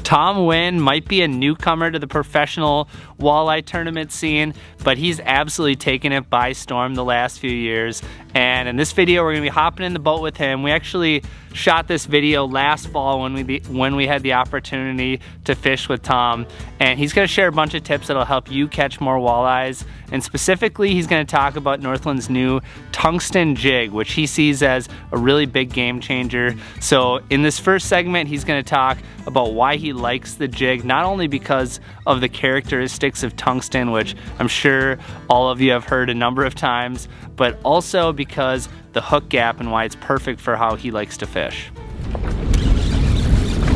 Tom Huynh might be a newcomer to the professional walleye tournament scene, but he's absolutely taken it by storm the last few years. And in this video, we're gonna be hopping in the boat with him. We actually shot this video last fall when we had the opportunity to fish with Tom, and he's gonna share a bunch of tips that'll help you catch more walleyes. And specifically, he's gonna talk about Northland's new Tungsten jig, which he sees as a really big game changer. So in this first segment, he's gonna talk about why he likes the jig, not only because of the characteristics of tungsten, which I'm sure all of you have heard a number of times, but also because the hook gap and why it's perfect for how he likes to fish.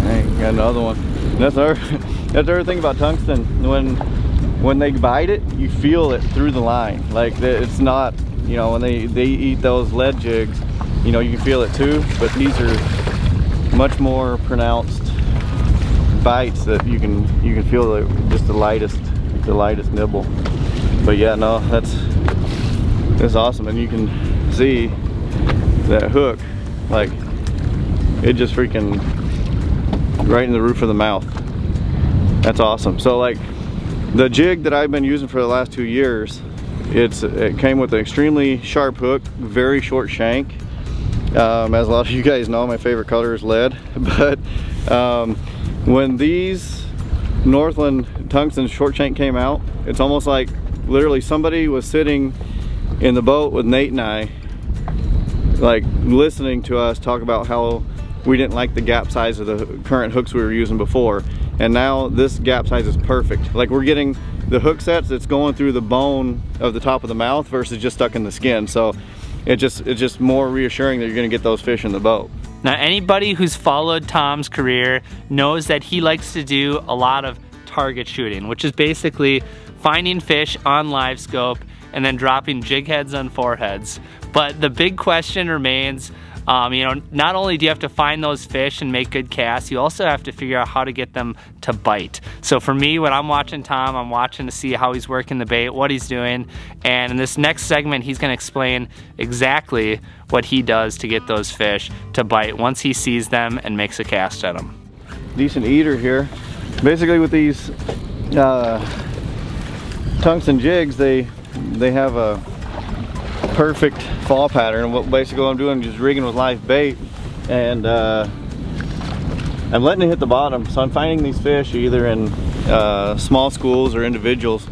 Hey, got another one. That's the other thing about tungsten. When they bite it, you feel it through the line. Like it's not, you know, when they eat those lead jigs, you know, you can feel it too, but these are much more pronounced bites that you can feel just the lightest nibble. But yeah, no, that's awesome. And you can see that hook, like it just freaking right in the roof of the mouth. That's awesome. So like the jig that I've been using for the last 2 years, it came with an extremely sharp hook, very short shank. As a lot of you guys know, my favorite color is lead. But when these Northland tungsten short shank came out, it's almost like literally somebody was sitting in the boat with Nate and I, like listening to us talk about how we didn't like the gap size of the current hooks we were using before, and now this gap size is perfect. Like we're getting the hook sets that's going through the bone of the top of the mouth versus just stuck in the skin. So it's just more reassuring that you're going to get those fish in the boat. Now, anybody who's followed Tom's career knows that he likes to do a lot of target shooting, which is basically finding fish on live scope and then dropping jig heads on foreheads. But the big question remains, you know, not only do you have to find those fish and make good casts, you also have to figure out how to get them to bite. So for me, when I'm watching Tom, I'm watching to see how he's working the bait, what he's doing, and in this next segment, he's gonna explain exactly what he does to get those fish to bite once he sees them and makes a cast at them. Decent eater here. Basically with these tungsten jigs, they have a perfect fall pattern. What basically I'm doing is just rigging with live bait, and I'm letting it hit the bottom. So I'm finding these fish either in small schools or individuals,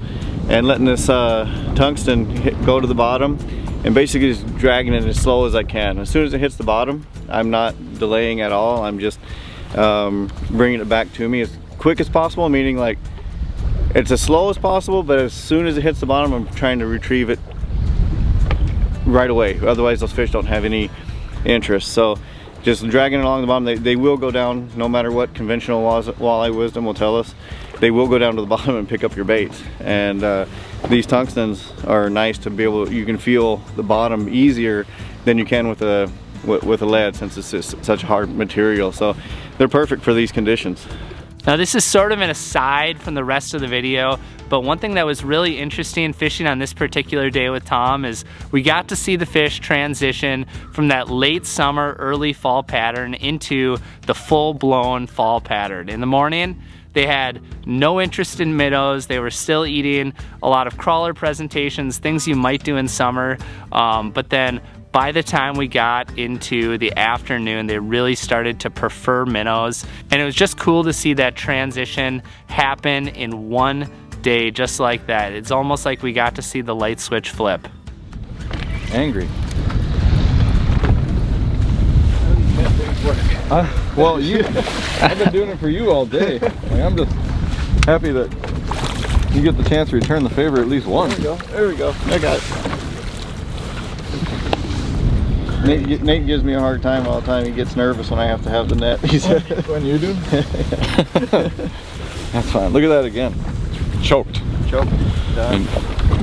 and letting this tungsten go to the bottom, and basically just dragging it as slow as I can. As soon as it hits the bottom, I'm not delaying at all. I'm just bringing it back to me as quick as possible, meaning like it's as slow as possible, but as soon as it hits the bottom, I'm trying to retrieve it right away. Otherwise those fish don't have any interest. So just dragging it along the bottom, they will go down no matter what conventional walleye wisdom will tell us. They will go down to the bottom and pick up your baits. And these tungstens are nice to be able, you can feel the bottom easier than you can with a lead, since it's just such a hard material. So they're perfect for these conditions. Now this is sort of an aside from the rest of the video, but one thing that was really interesting fishing on this particular day with Tom is we got to see the fish transition from that late summer, early fall pattern into the full-blown fall pattern. In the morning, they had no interest in minnows. They were still eating a lot of crawler presentations, things you might do in summer, but then by the time we got into the afternoon, they really started to prefer minnows. And it was just cool to see that transition happen in one day, just like that. It's almost like we got to see the light switch flip. Angry. Well, I've been doing it for you all day. Like, I'm just happy that you get the chance to return the favor at least once. There we go. There we go. I got it. Nate gives me a hard time all the time. He gets nervous when I have to have the net. He said, when you do? That's fine. Look at that again. Choked. Choked. And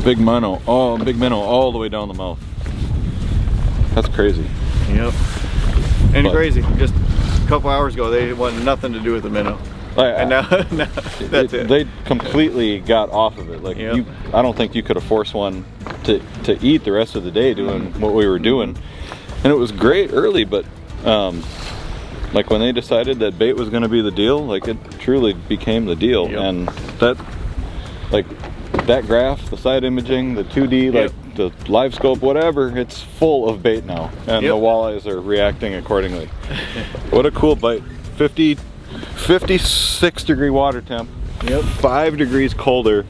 big minnow. Oh, big minnow all the way down the mouth. That's crazy. Yep. And crazy. Just a couple hours ago, they wanted nothing to do with the minnow. And now that's it. They completely got off of it. Like I don't think you could have forced one to eat the rest of the day doing what we were doing. And it was great early, but like when they decided that bait was going to be the deal, like it truly became the deal. Yep. And that, like that graph, the side imaging, the 2D, Yep. like the live scope, whatever, it's full of bait now, and Yep. the walleyes are reacting accordingly. What a cool bite. 56 degree water temp. Yep. 5 degrees colder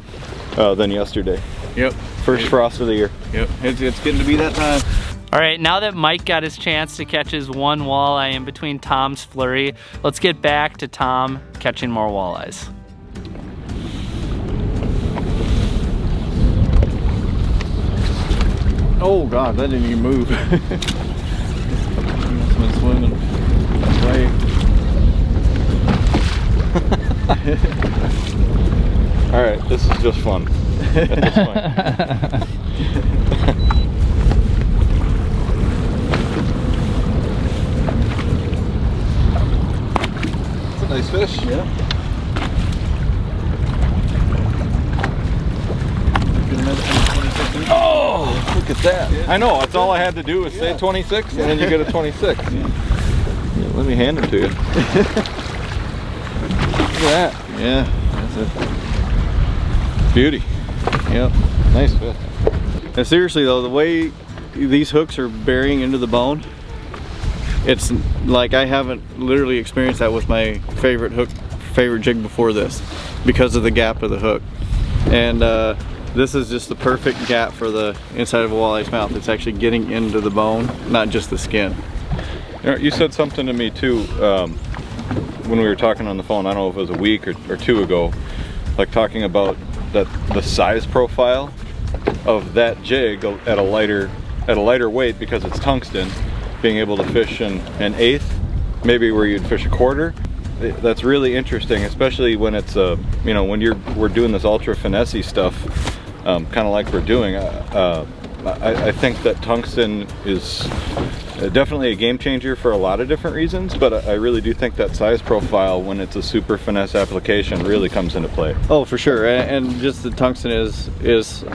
than yesterday. Yep. First frost of the year. Yep. It's getting to be that time. All right, now that Mike got his chance to catch his one walleye in between Tom's flurry, let's get back to Tom catching more walleyes. Oh God, that didn't even move. It's been swimming away. All right, this is just fun at this point. It's a nice fish. Yeah. Oh, look at that. Yeah. I know, that's all I had to do was say 26 and then you get a 26. Yeah. Yeah, let me hand it to you. Look at that. Yeah, that's it. Beauty. Yep. Nice fish. And seriously though, the way these hooks are burying into the bone, it's like I haven't literally experienced that with my favorite jig before this, because of the gap of the hook. And this is just the perfect gap for the inside of a walleye's mouth. It's actually getting into the bone, not just the skin. You said something to me too when we were talking on the phone, I don't know if it was a week or two ago, like talking about that the size profile of that jig at a lighter weight, because it's tungsten, being able to fish an eighth, maybe where you'd fish a quarter. That's really interesting, especially when it's you know, when we're doing this ultra finessey stuff, kind of like we're doing. I think that tungsten is definitely a game changer for a lot of different reasons, but I really do think that size profile, when it's a super finesse application, really comes into play. Oh, for sure. And just the tungsten is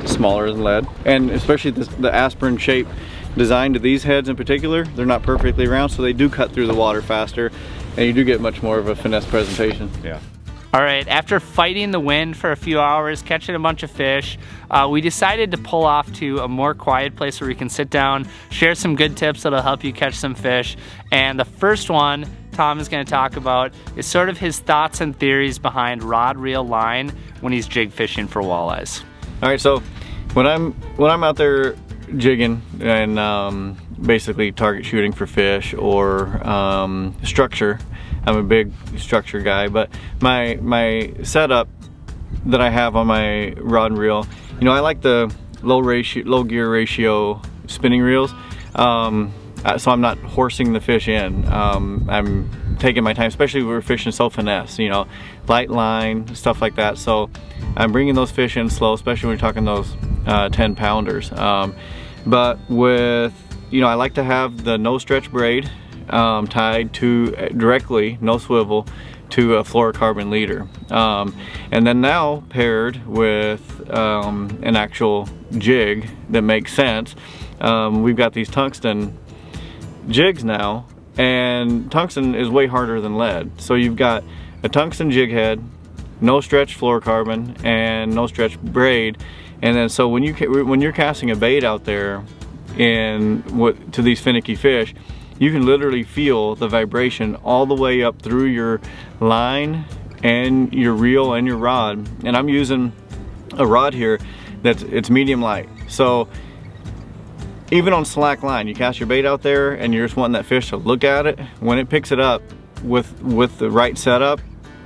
smaller than lead, and especially the aspirin shape design to these heads in particular, they're not perfectly round, so they do cut through the water faster, and you do get much more of a finesse presentation. Yeah. All right, after fighting the wind for a few hours, catching a bunch of fish, we decided to pull off to a more quiet place where we can sit down, share some good tips that'll help you catch some fish. And the first one Tom is going to talk about is sort of his thoughts and theories behind rod, reel, line when he's jig fishing for walleyes. All right, so when I'm out there jigging and basically target shooting for fish or structure, I'm a big structure guy, but my setup that I have on my rod and reel, you know, I like the low gear ratio spinning reels, so I'm not horsing the fish in. I'm taking my time, especially when we're fishing so finesse, you know, light line, stuff like that. So I'm bringing those fish in slow, especially when we're talking those 10 pounders. But with, you know, I like to have the no stretch braid tied to directly, no swivel, to a fluorocarbon leader, and then now paired with an actual jig that makes sense. We've got these tungsten jigs now, and tungsten is way harder than lead, so you've got a tungsten jig head, no stretch fluorocarbon, and no stretch braid. And then so when you're casting a bait out there to these finicky fish, you can literally feel the vibration all the way up through your line and your reel and your rod. And I'm using a rod here it's medium light. So even on slack line, you cast your bait out there and you're just wanting that fish to look at it. When it picks it up with the right setup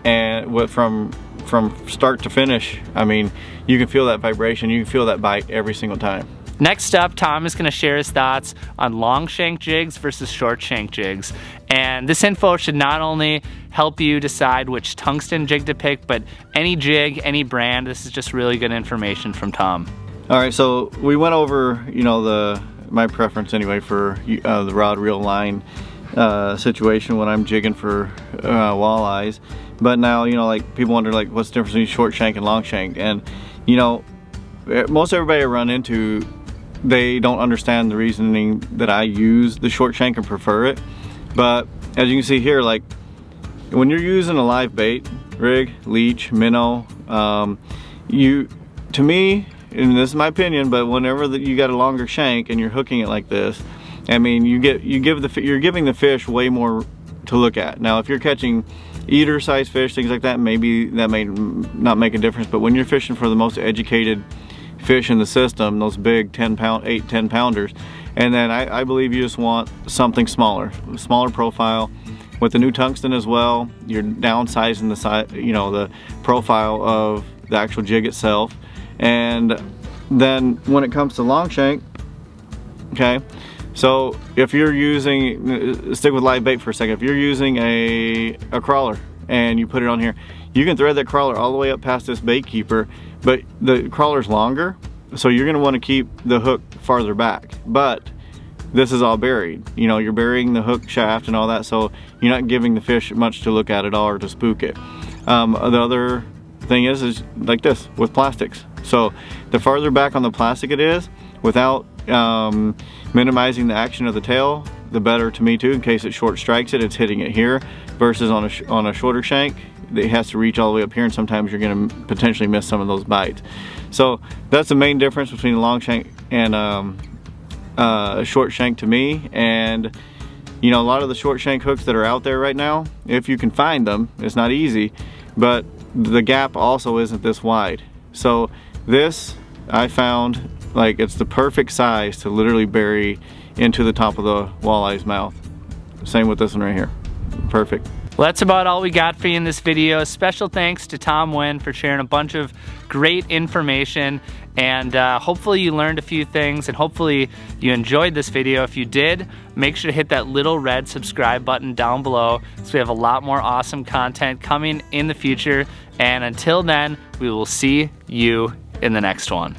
and from start to finish, I mean, you can feel that vibration, you can feel that bite every single time. Next up, Tom is going to share his thoughts on long shank jigs versus short shank jigs. And this info should not only help you decide which tungsten jig to pick, but any jig, any brand. This is just really good information from Tom. All right, so we went over, you know, my preference anyway for the rod, reel, line situation when I'm jigging for walleyes. But now, you know, like people wonder, like, what's the difference between short shank and long shank? And, you know, most everybody I run into, they don't understand the reasoning that I use the short shank and prefer it. But as you can see here, like when you're using a live bait rig, leech, minnow, to me, and this is my opinion, but whenever you got a longer shank and you're hooking it like this, I mean, you're giving the fish way more to look at. Now, if you're catching eater size fish, things like that, maybe that may not make a difference, but when you're fishing for the most educated fish in the system, those big 10 pounders, and then I believe you just want something smaller profile. With the new tungsten as well, you're downsizing the size, you know, the profile of the actual jig itself. And then when it comes to long shank, okay, so if you're using, stick with live bait for a second, if you're using a crawler and you put it on here, you can thread that crawler all the way up past this bait keeper, but the crawler's longer, so you're going to want to keep the hook farther back. But this is all buried, you know, you're burying the hook shaft and all that, so you're not giving the fish much to look at all or to spook it. The other thing is like this with plastics. So the farther back on the plastic it is, without minimizing the action of the tail, the better to me too. In case it short strikes it, it's hitting it here, versus on a shorter shank, it has to reach all the way up here, and sometimes you're going to potentially miss some of those bites. So that's the main difference between a long shank and a short shank to me. And you know, a lot of the short shank hooks that are out there right now, if you can find them, it's not easy, but the gap also isn't this wide. So this, I found, like, it's the perfect size to literally bury into the top of the walleye's mouth. Same with this one right here. Perfect. Well, that's about all we got for you in this video. Special thanks to Tom Huynh for sharing a bunch of great information, and hopefully you learned a few things, and hopefully you enjoyed this video. If you did, make sure to hit that little red subscribe button down below, so we have a lot more awesome content coming in the future. And until then, we will see you in the next one.